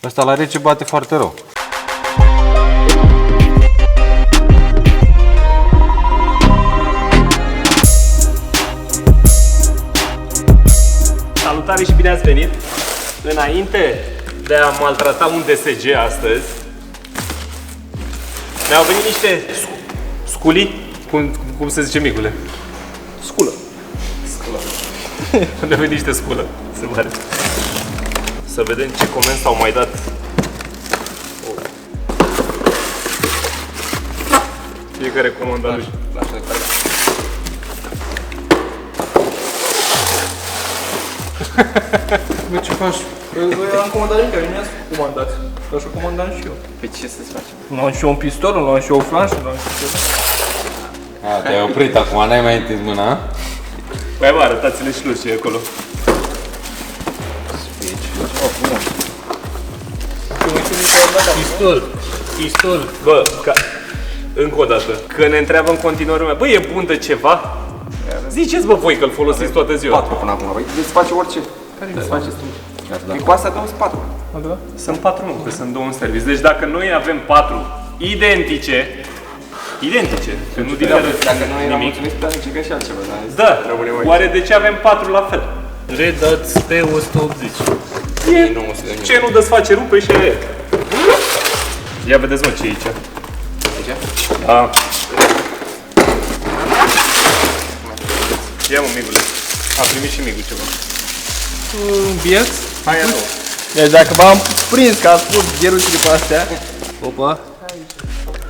Ăsta la rece bate foarte rău. Salutare și bine ați venit! Înainte de a maltrata un DSG astăzi, ne-au venit niște sculi, cum se zice, micule? Sculă. Ne-au venit niște sculă, se pare. Să vedem ce comenzi s-au mai dat. Fiecare comandă lui. Bă, ce faci? Eu am comandat nimic, nu mi-ați comandat. Așa comandam și eu. Pe ce să-ți faci? Luam și eu un pistol, luam și eu o flanșă, luam și eu. A, te-ai oprit acum, n-ai mai întins mâna, a? Băi, bă, arătați-le și lui ce e acolo. Pistol. Bă, încă o dată, că ne întreabă în continuare lumea, bă, e bun de ceva? Ziceți, bă, voi că-l folosiți toată ziua. 4 până acum, băi, îți face orice. Care îți face tu? Păi cu asta dau 4. Sunt 4, nu, că sunt 2 în service. Deci dacă noi avem 4 identice, că nu diferă Dacă nu eram nimic. mulțumit, dar încercă și altceva. Da, oare de ce avem 4 la fel? Redați pe 180. Ce nu desface, rupe și aia e. Ia vedeți, mă, ce e aici. Aici? Da. Ia, mă, migule. A primit și migul ceva. Un biet. Hai, ia două. Deci dacă v-am prins că ați pus gheruțele pe astea. Opa.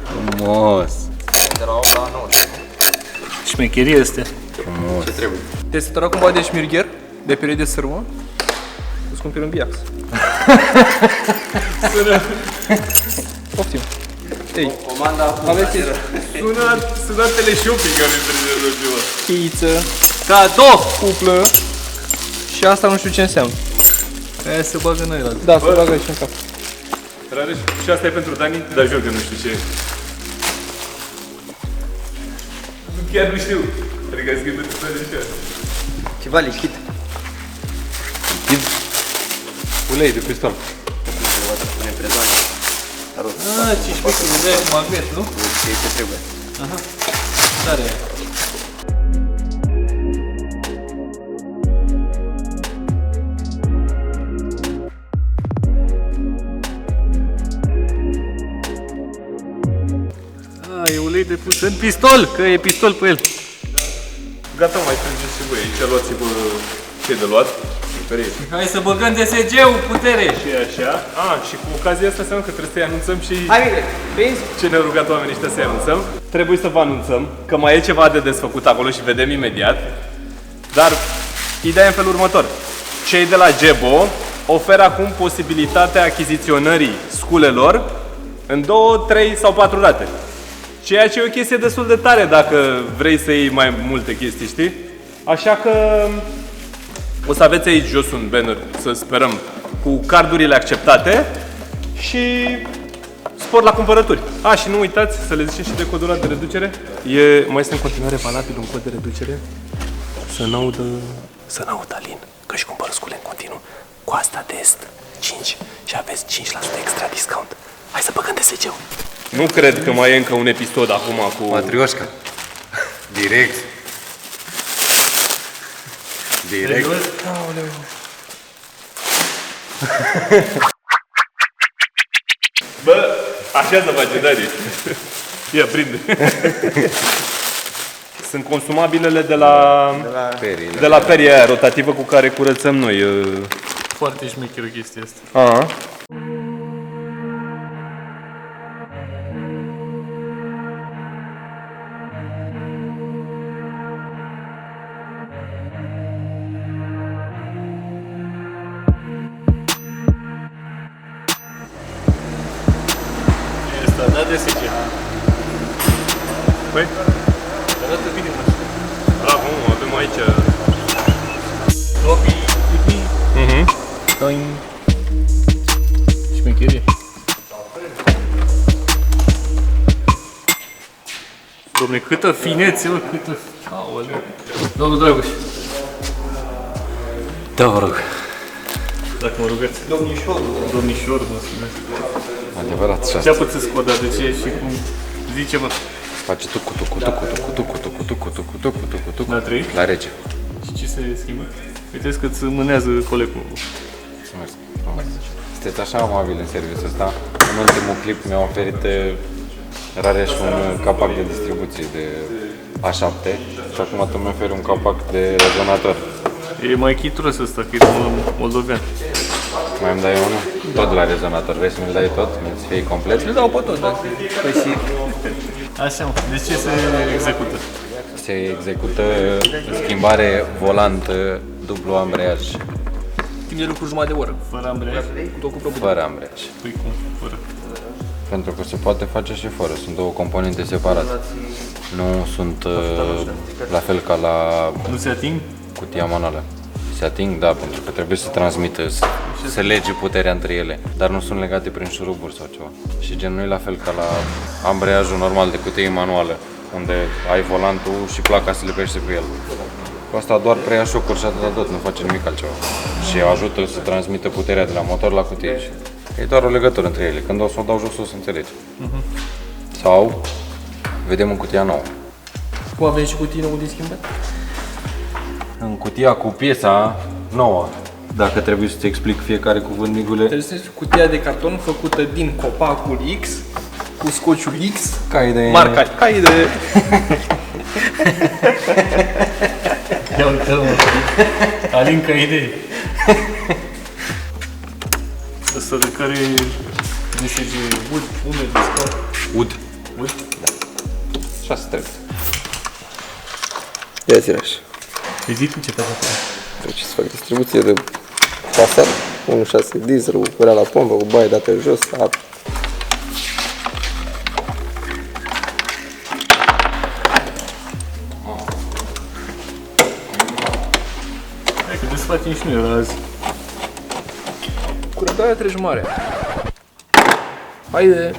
Frumos. De la 8 la 9. Șmecherie este. Ce trebuie? Te-ai săturat cumva de șmirgher? De perioade de sârmă? Îți cumperi un biax. Poftim. Ei, Comanda aveți Sună teleshopping care îmi ziua. cheiță, cadou, cuplă și asta nu știu ce înseamnă. Aia se bagă noi la zi. Da, să bagă aici în cap. Rareș, și asta e pentru Dani? Dar jur că nu știu ce e. Chiar nu știu. Adică ai scris de așa. Ceva lichid. Ulei de pistol. Punem pe zona. Ah, 15 kg de magnet, nu? Ce trebuie. Tare. Ah, e ulei de pus în pistol, că e pistol pe el. Gata, mai strângeți și voi. Aici luați-vă ce de luat. Hai să băgăm DSG-ul, putere! Și așa. Și cu ocazia asta înseamnă că trebuie să-i anunțăm și Hai, Miguel, vezi? ce ne-au rugat oamenii ăștia să-i anunțăm. Trebuie să vă anunțăm că mai e ceva de desfăcut acolo și vedem imediat. Dar ideea e în felul următor. Cei de la Gebo oferă acum posibilitatea achiziționării sculelor în 2, 3 sau 4 rate. Ceea ce e o chestie destul de tare dacă vrei să iei mai multe chestii, știi? Așa că o să aveți aici jos un banner, să sperăm, cu cardurile acceptate și spor la cumpărături. Și nu uitați să le zicem și de codul ăla de reducere. Mai este în continuare valabil un cod de reducere? Să n-audă Alin, că își cumpără scule în continuu. Cu asta de est 5 și aveți 5% extra discount. Hai să băgăm DSG-ul. Nu cred că mai e încă un episod acum cu... Matrioșca. Direct. Direct. Bă, așa să face, Dani. Ia, prinde. Sunt consumabilele de la peria aia rotativă cu care curățăm noi. Foarte șmecheră chestia asta. Asta, da, DSG. Păi? Arată bine, mă. Bravo, avem aici... Robi, pipi. Toing. Șmecherie. Dom'le, câtă finețe, mă, câtă... Aoleu. Domnul Dragoș. Da, vă rog. Dacă mă rugați. Domnișor, mulțumesc. Adevărat, și Ce asta. a pățit Skoda? De ce și cum? Zice, mă. Face tucu. La 3? La rece. Și ce se schimbă? Uite că îți mânează colegul. Mulțumesc. Sunteți așa amabil în serviciul ăsta. În ultimul clip mi-a oferit Rareș un capac de distribuție de A7 și acum tu mi oferi un capac de rezonator. E mai chitros ăsta, că e moldovean. Mai îmi dai unul? Tot la rezonator. Vrei să mi-l dai tot? Mi-ți fie complet? Le dau pe tot, da. Păi și... Așa, mă. De ce se execută? Se execută schimbare volant dublu ambreiaj. Timp de lucru jumătate de oră. Fără ambreiaj? Tot cu probleme. Fără ambreiaj. Păi cum? Fără. Pentru că se poate face și fără. Sunt două componente separate. Nu sunt la fel ca la Nu se ating? cutia manuală. Se ating, da, pentru că trebuie să transmită, să lege puterea între ele, dar nu sunt legate prin șuruburi sau ceva. Și gen nu e la fel ca la ambreiajul normal de cutie manuală, unde ai volantul și placa se lipește cu el. Cu asta doar preia șocuri și atâta tot, nu face nimic altceva. Și ajută să transmită puterea de la motor la cutie. E doar o legătură între ele. Când o să o dau jos, o să înțelegi. Sau vedem în cutia nouă. Cum avem și cu tine unde schimbat? În cutia cu piesa nouă, dacă trebuie să-ți explic fiecare cuvânt, Migule, Trebuie să zici cutia de carton făcută din copacul X, cu scociul X, cai de... marca, cai de... Ia uite, mă. Alin, ca idee. Asta de care DSG ud, umed, discat. Ud. Ud? Așa se trebuie. Ia zi, Raș. Păi zi tu ce faci acolo. Deci să fac distribuție de Passat, 1.6 diesel, cu curea la pompă, cu baie dată jos, apă. Hai că desfacem și noi la azi. Curătoarea trece mare. Haide,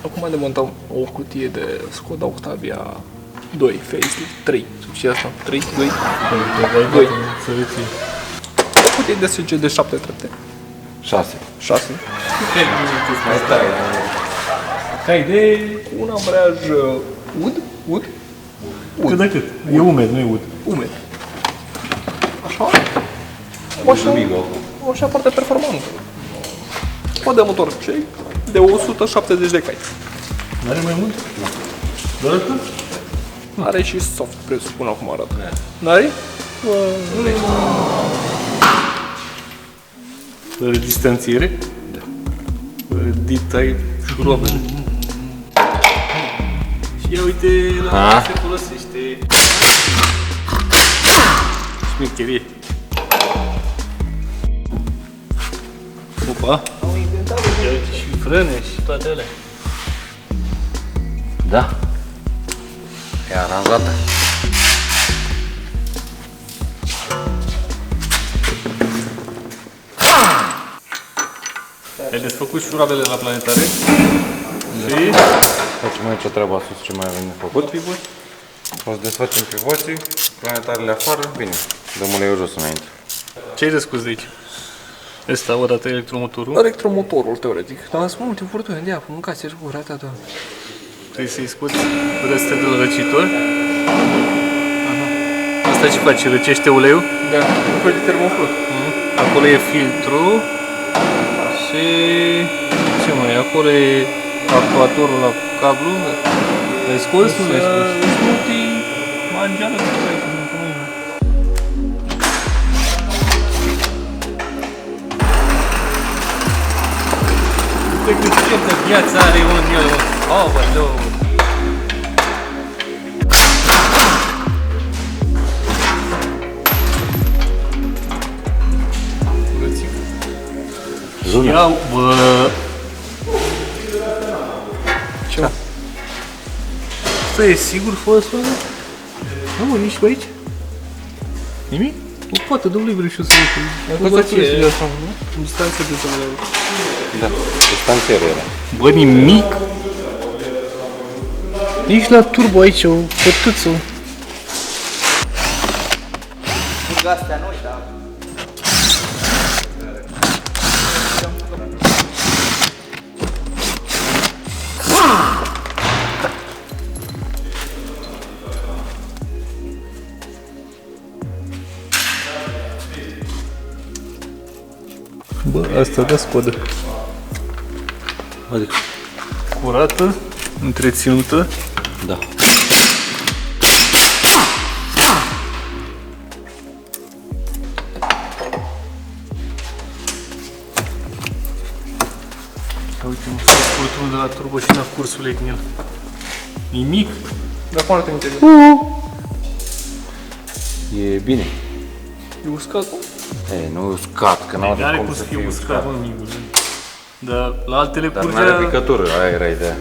acum demontăm o cutie de Skoda Octavia 2, facelift 3. Și asta, 3, 2, Doi. Să vezi. o cutie de SG de 7 trepte. 6. 6. Mai tare. Ca idee, Cu un ambreiaj ud, cât de cât. E umed, nu e ud. umed. Așa. O așa, o așa foarte performantă. O de motor cei de 170 de cai. N-are mai mult? Doar atât? Are și soft, presupun acum arată. N-are? Fără distanțiere? Da. Fără detail șurubele. Și ia uite la ce se folosește. Șmecherie. Opa! Ia uite și frâne și toate alea. Da. E aranjată. Ai desfăcut șurubele la planetare? Și... Facem aici o treabă sus ce mai avem de făcut. O să desfacem pivoții, planetarele afară, bine. Dăm uleiul jos înainte. Ce ai descus de aici? Ăsta, odată electromotorul. Electromotorul, teoretic. Dar sunt multe furtuni de apă, mâncați și gura ta, da. Trebuie să-i scoți restul de la răcitor. Asta ce face? Răcește uleiul? Da, un fel de termoflut. Acolo e filtru. Și... ce mai e? Acolo e actuatorul la cablu. L-ai scos? Nu l-ai scos? Smuti, mangeală, nu ai cum. Uite cât chef de viață are un el. Oh, bă, două. Ia, bă! Ce? Stă, e sigur fostul ăla? Nu, mă, nici pe aici? Nimic? O poată de ulei vreau și eu să uite. Asta ce e? În distanță de să le... Da, distanțieră era. Bă, nimic? Nici la turbo aici, o pătuță. Bă, asta da scodă. Adică? Curată, întreținută. Da. Uite, mă, scurtul de la turbo și n-a cursul în el. Nimic. Dar foarte inteligent. E bine. E uscat, nu? E, nu e uscat, că n-au N-are cum cum să să fie fie uscat, uscat. mă, micul. Dar la altele Dar curgea... n-are picătură, aia era ideea.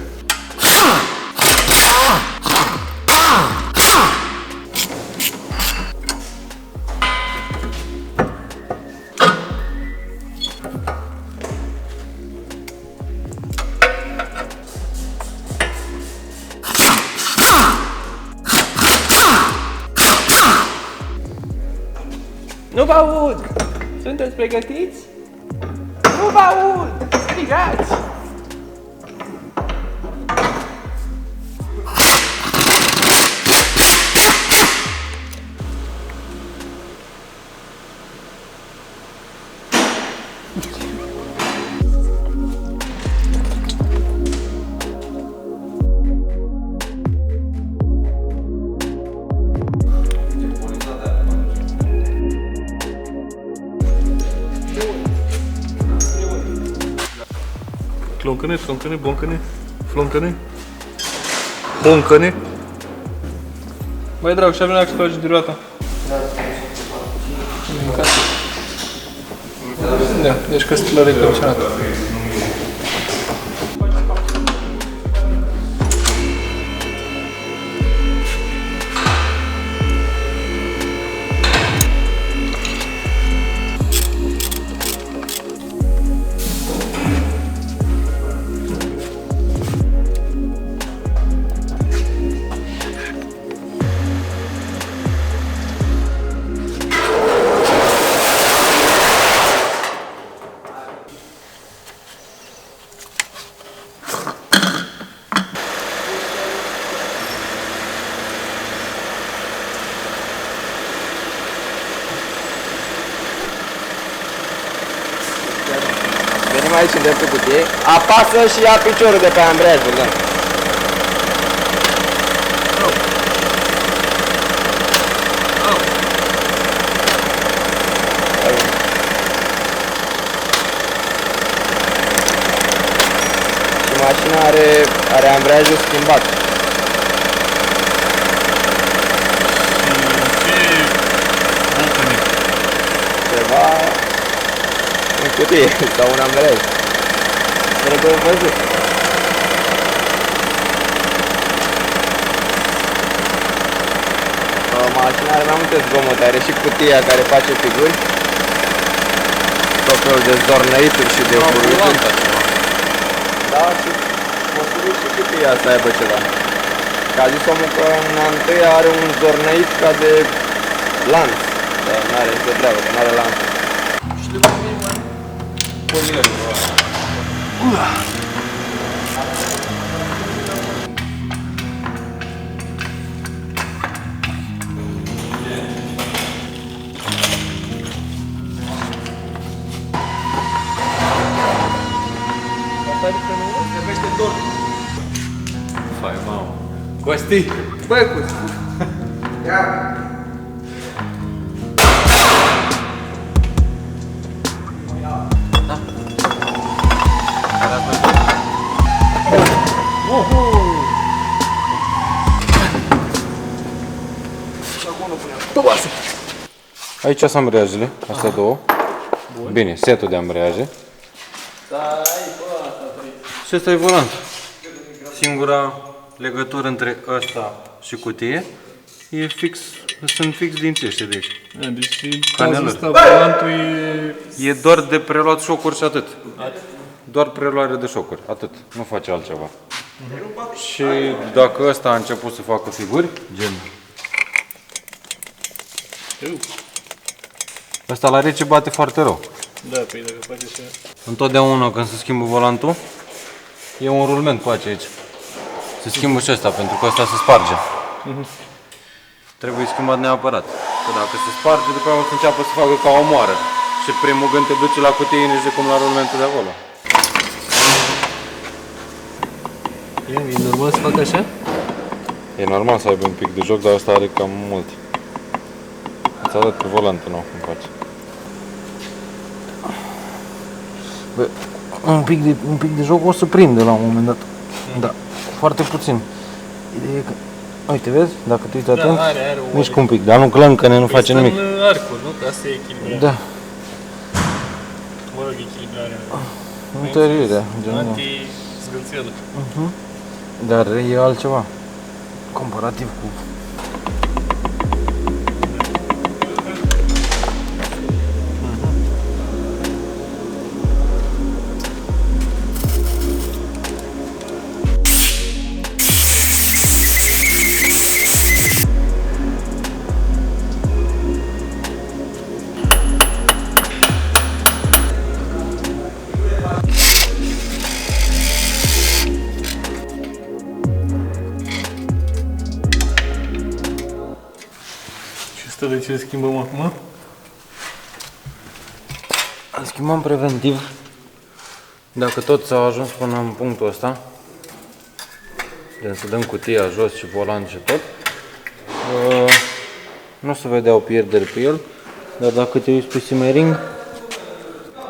Nu vă aud! Sunteți pregătiți? Nu vă aud! Strigați! Cloncăne, troncăne, boncăne, floncăne, boncăne. Băi, drag, și-a venit să faci de roata. Da, deci că stilă recondiționată. Venim aici în dreptul cutiei, apasă și ia piciorul de pe ambreiaj, Bogdan. Și mașina are ambreiajul schimbat. Ceva în cutie sau un ambreiaj. Trebuie văzut. Mașina are mai multe zgomote, are și cutia care face figuri. Tot felul de zornăituri și de buruituri. Da, și posibil și cutia să aibă ceva. Că a zis omul că în întâia are un zornăit ca de lanț. Dar n-are nicio treabă, că n-are lanț. Fai, mamă. Costi! Băi, Costi! Aici sunt ambreiajele, astea două. Bine, setul de ambreiaje. Și ăsta e volant. Singura legătură între ăsta și cutie sunt fix dinții ăștia de aici. Deci, în Caneluri. cazul ăsta, volantul e... E doar de preluat șocuri și atât. Doar preluare de șocuri, atât. Nu face altceva. Și dacă ăsta a început să facă figuri, gen ăsta la rece bate foarte rău. Da, păi dacă face așa... Întotdeauna când se schimbă volantul, e un rulment cu aici. Se schimbă și ăsta, pentru că ăsta se sparge. Trebuie schimbat neapărat. Că dacă se sparge, după aceea o să înceapă să facă ca o moară. Și primul gând te duce la cutie nici de cum la rulmentul de acolo. E normal să fac așa? E normal să aibă un pic de joc, dar asta are cam mult. Îți arăt pe volantul nou cum faci. Bă, un pic de joc o să prinde la un moment dat. Da, foarte puțin. Ideea e că, uite, vezi? Dacă te uiți atent, are mișcă un pic, dar nu clăncăne, nu face nimic. În arcul, nu? Ca să e echilibrat. Da, Mă rog, echilibrarea. întărirea, genul. Anti-zgâlțelă. Dar e altceva, comparativ cu... Și asta de ce schimbăm acum? Îl schimbăm preventiv. Dacă tot s-a ajuns până în punctul ăsta, să dăm cutia jos și volan și tot, nu se vedea o pierdere pe el, dar dacă te uiți pe simmering,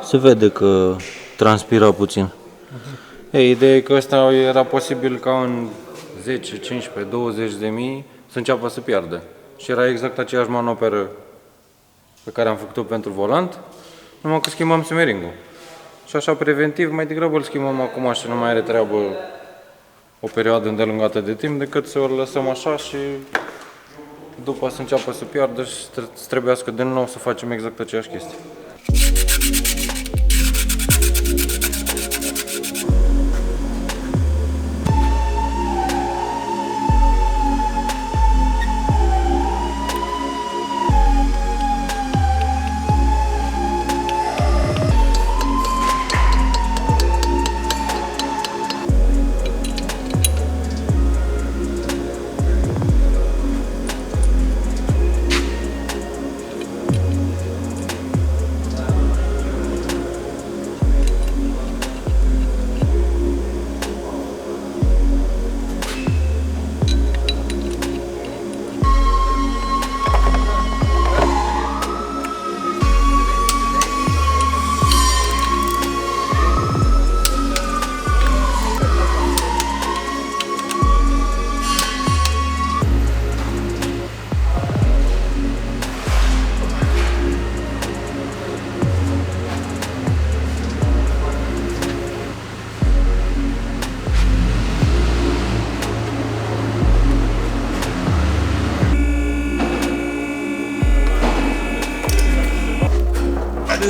se vede că transpira puțin. Ei, ideea e că ăsta era posibil ca în 10, 15, 20 de mii să înceapă să piardă. Și era exact aceeași manoperă pe care am făcut-o pentru volant, numai că schimbam simmering-ul. Și așa preventiv, mai degrabă îl schimbăm acum și nu mai are treabă o perioadă îndelungată de timp decât să o lăsăm așa și după să înceapă să piardă și să trebuiască din nou să facem exact aceeași chestie.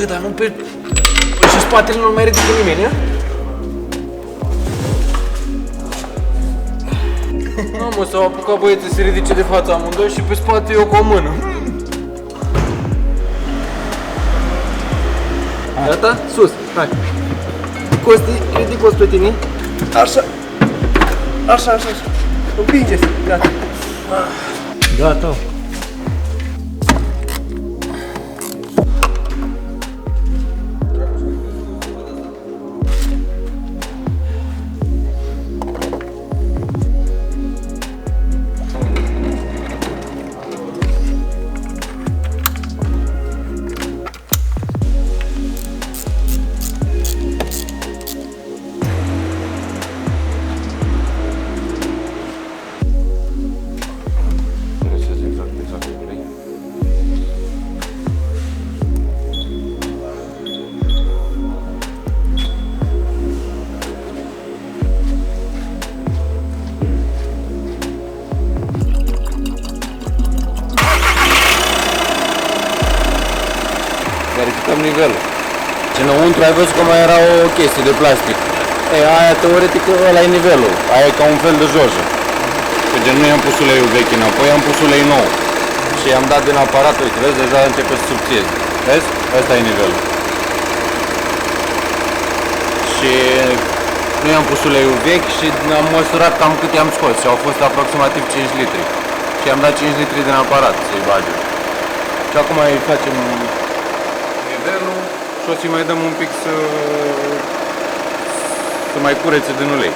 Dar nu pe... Și spatele nu mai ridică nimeni, ia? Mamă, s-au apucat băieții să se ridice de fața amândoi și pe spate eu cu o mână. Gata? Sus, hai. Costi, ridic-o spre tine. Așa. Așa, așa, așa. Împingeți, gata. Gata. Verificăm nivelul. Și înăuntru ai văzut că mai era o chestie de plastic. Ei, aia teoretic ăla e nivelul. Aia e ca un fel de jojă. Că gen nu i-am pus uleiul vechi înapoi, am pus ulei nou. Și i-am dat din aparat, uite, vezi, deja începe să subțieze. Vezi? Ăsta e nivelul. Și nu i-am pus uleiul vechi și am măsurat cam cât i-am scos și au fost aproximativ 5 litri. Și i-am dat 5 litri din aparat să-i bage. Și acum îi facem modelul și o să mai dăm un pic să mai curețe din ulei.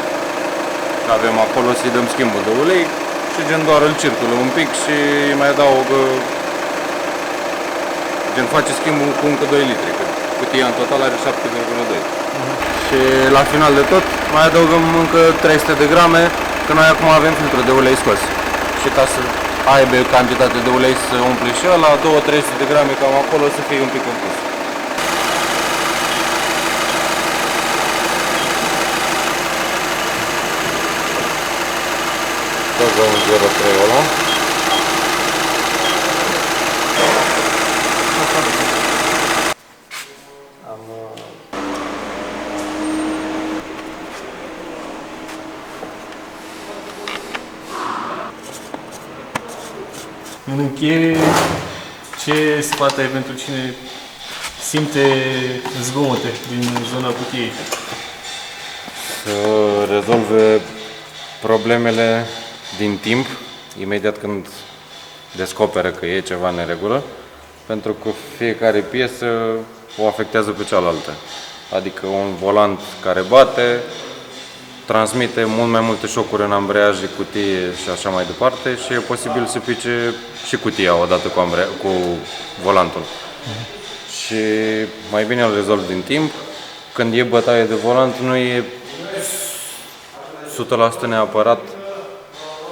Avem acolo să-i dăm schimbul de ulei și gen doar îl circulă un pic și mai adaugă, gen face schimbul cu încă 2 litri, că cutia în total are 7,2. Și la final de tot mai adăugăm încă 300 de grame, că noi acum avem filtrul de ulei scos. Și ca să aibă cantitate de ulei să umple și ăla, 200-300 de grame cam acolo să fie un pic încus. Băgăm 0,3 ăla. În încheiere, ce sfat ai pentru cine simte zgomote din zona cutiei? Să rezolve problemele din timp, imediat când descoperă că e ceva în neregulă, pentru că fiecare piesă o afectează pe cealaltă. Adică un volant care bate transmite mult mai multe șocuri în ambreiaje, cutie și așa mai departe și e posibil să pice și cutia odată cu volantul. Și mai bine îl rezolvi din timp. Când e bătaie de volant, nu e 100% neapărat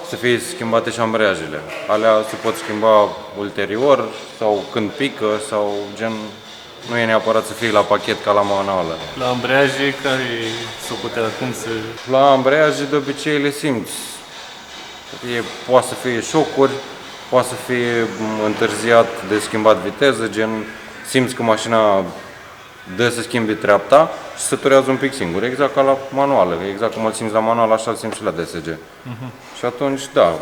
să fie schimbate și ambreiajele. Alea se pot schimba ulterior sau când pică sau gen... Nu e neapărat să fie la pachet ca la manuală. La ambreiaje, care socoteala, cum să... La ambreiaje de obicei le simți. Poate să fie șocuri, poate să fie întârziat de schimbat viteză, gen simți că mașina dă să schimbi treapta și se turează un pic singur, exact ca la manuală. Exact cum îl simți la manual, așa îl simți și la DSG. Și atunci, da,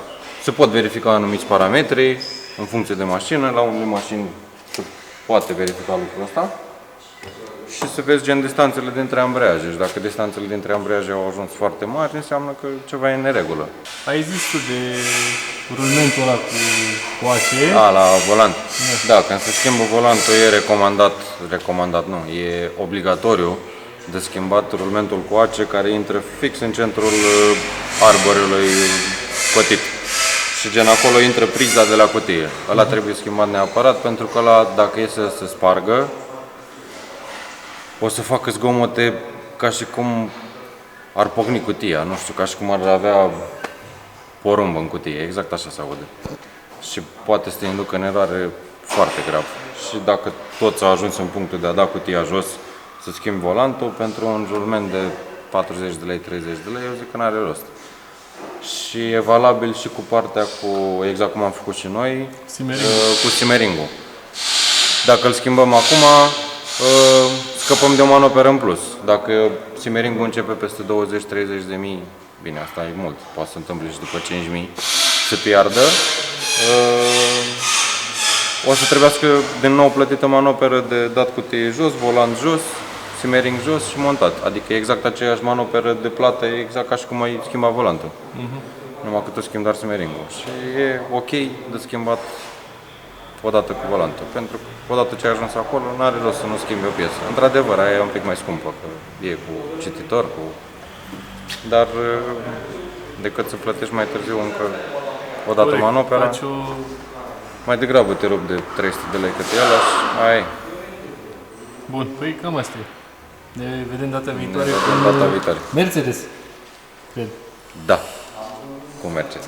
se pot verifica anumiți parametri în funcție de mașină, la unele mașini poate verifica lucrul ăsta și să vezi gen distanțele dintre ambreiaje și dacă distanțele dintre ambreiaje au ajuns foarte mari, înseamnă că ceva e în neregulă. Ai zis tu de rulmentul ăla cu coace. La volant. Da, când se schimbă volantul e recomandat nu, e obligatoriu de schimbat rulmentul cu ace care intră fix în centrul arborului cotit. Și gen acolo intră priza de la cutie. Ăla trebuie schimbat neapărat pentru că ăla, dacă e să se spargă, o să facă zgomote ca și cum ar pocni cutia, nu știu, ca și cum ar avea porumb în cutie, exact așa se aude. Și poate să te inducă în eroare foarte grav. Și dacă toți au ajuns în punctul de a da cutia jos, să schimbi volantul, pentru un rulment de 40 de lei, 30 de lei, eu zic că n-are rost. Și e valabil și cu partea cu, exact cum am făcut și noi, cu simmering-ul. Dacă îl schimbăm acum, scăpăm de o manoperă în plus. Dacă simmering-ul începe peste 20-30 de mii, bine, asta e mult, poate să se întâmple și după 5.000 să piardă, o să trebuiască din nou plătită manoperă de dat cutie jos, volant jos, simmering jos și montat. Adică e exact aceeași manoperă de plată, exact ca și cum ai schimba volantul. Numai că tu schimbi doar simmering-ul. Și e ok de schimbat odată cu volantul. Pentru că odată ce ai ajuns acolo, nu are rost să nu schimbi o piesă. Într-adevăr, aia e un pic mai scumpă, că e cu cititor, dar decât să plătești mai târziu încă odată manopera, mai degrabă te rup de 300 de lei cât e ăla și aia e. Bun, păi cam asta e. Ne vedem data viitoare Data viitoare. Mercedes, cred. Da, cu Mercedes.